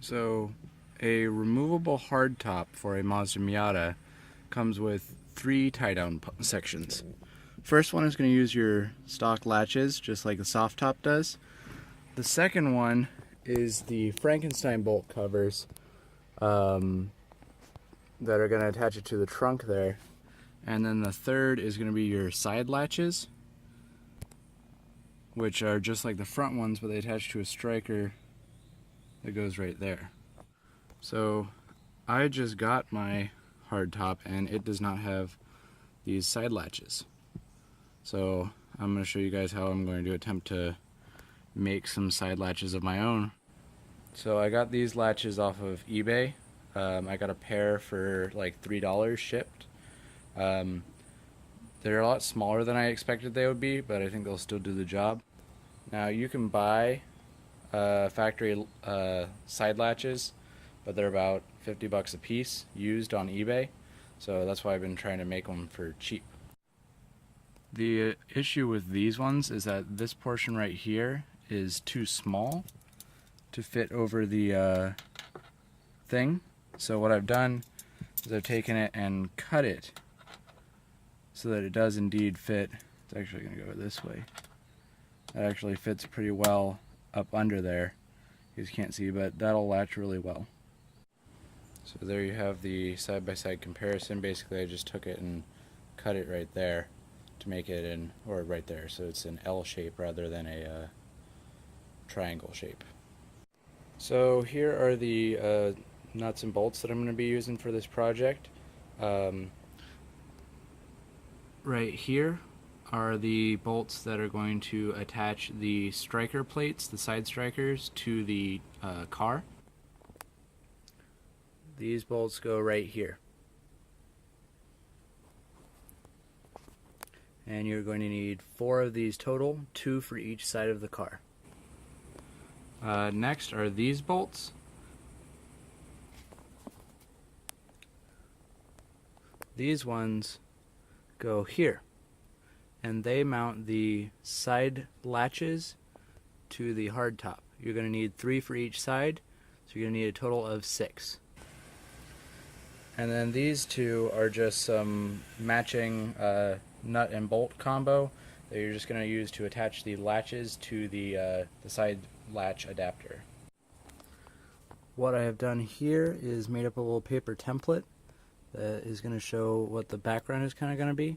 So, a removable hardtop for a Mazda Miata comes with 3 tie-down sections. First one is going to use your stock latches, just like the soft top does. The second one is the Frankenstein bolt covers that are going to attach it to the trunk there. And then the third is going to be your side latches, which are just like the front ones, but they attach to a striker that goes right there. So I just got my hardtop and it does not have these side latches. So I'm going to show you guys how I'm going to attempt to make some side latches of my own. So I got these latches off of eBay. I got a pair for like $3 shipped. They're a lot smaller than I expected they would be, but I think they'll still do the job. Now you can buy factory side latches, but they're about 50 bucks a piece used on eBay. So that's why I've been trying to make them for cheap. The issue with these ones is that this portion right here is too small to fit over the thing. So what I've done is I've taken it and cut it so that it does indeed fit. It's actually going to go this way. That actually fits pretty well up under there. You just can't see, but that'll latch really well. So there you have the side-by-side comparison. Basically I just took it and cut it right there to make it or right there, so it's an L shape rather than a triangle shape. So here are the nuts and bolts that I'm going to be using for this project. Right here are the bolts that are going to attach the striker plates, the side strikers, to the car. These bolts go right here. And you're going to need 4 of these total, 2 for each side of the car. Next are these bolts. These ones go here, and they mount the side latches to the hardtop. You're going to need 3 for each side, so you're going to need a total of 6. And then these 2 are just some matching nut and bolt combo that you're just going to use to attach the latches to the side latch adapter. What I have done here is made up a little paper template that is going to show what the background is kind of going to be.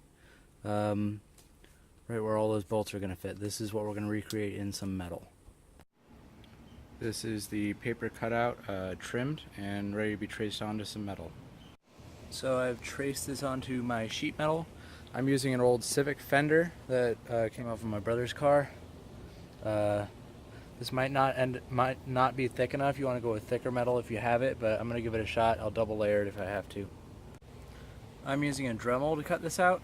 Right where all those bolts are going to fit. This is what we're going to recreate in some metal. This is the paper cutout trimmed and ready to be traced onto some metal. So I've traced this onto my sheet metal. I'm using an old Civic fender that came off of my brother's car. This might not be thick enough. You want to go with thicker metal if you have it, but I'm going to give it a shot. I'll double layer it if I have to. I'm using a Dremel to cut this out.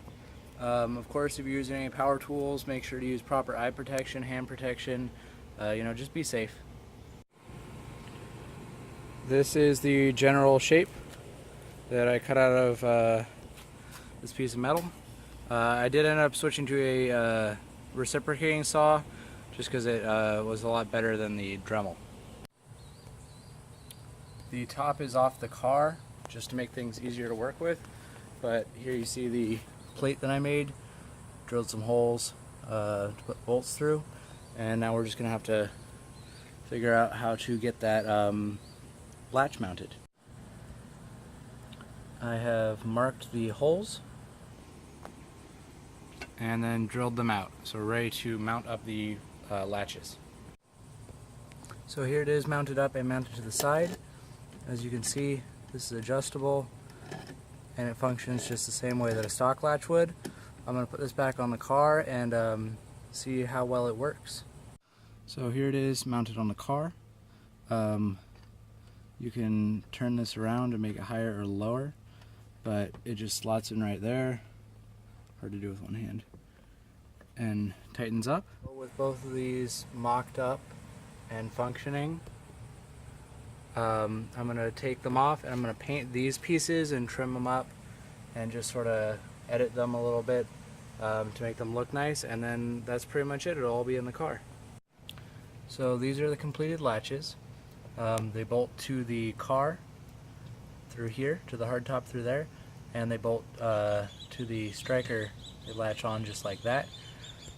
Of course, if you're using any power tools, make sure to use proper eye protection, hand protection. Just be safe. This is the general shape that I cut out of this piece of metal. I did end up switching to a reciprocating saw just because it was a lot better than the Dremel. The top is off the car just to make things easier to work with, but here you see the plate that I made, drilled some holes to put bolts through, and now we're just going to have to figure out how to get that latch mounted. I have marked the holes and then drilled them out, so we're ready to mount up the latches. So here it is mounted up and mounted to the side. As you can see, this is adjustable and it functions just the same way that a stock latch would. I'm going to put this back on the car and see how well it works. So here it is mounted on the car. You can turn this around to make it higher or lower, but it just slots in right there. Hard to do with one hand. And tightens up. With both of these mocked up and functioning, I'm going to take them off and I'm going to paint these pieces and trim them up and just sort of edit them a little bit to make them look nice, and then that's pretty much it. It'll all be in the car. So these are the completed latches. They bolt to the car through here, to the hardtop through there, and they bolt to the striker. They latch on just like that.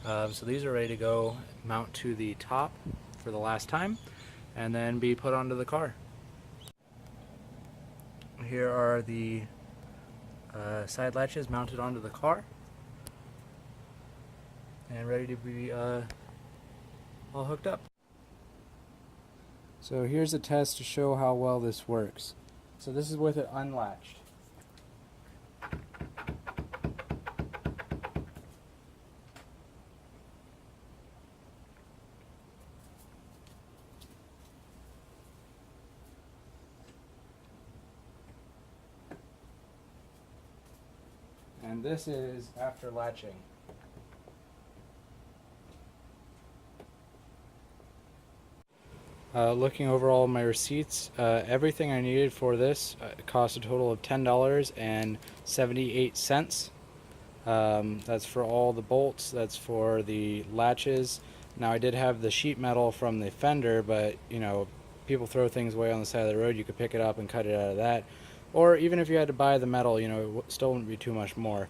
So these are ready to go mount to the top for the last time and then be put onto the car. Here are the side latches mounted onto the car and ready to be all hooked up. So here's a test to show how well this works. So this is with it unlatched. And this is after latching. Looking over all my receipts, everything I needed for this cost a total of $10.78. That's for all the bolts, that's for the latches. Now I did have the sheet metal from the fender, but you know, people throw things away on the side of the road. You could pick it up and cut it out of that. Or even if you had to buy the metal, you know, it still wouldn't be too much more.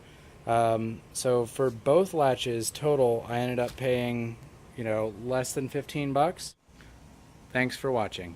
So for both latches total, I ended up paying, you know, less than 15 bucks. Thanks for watching.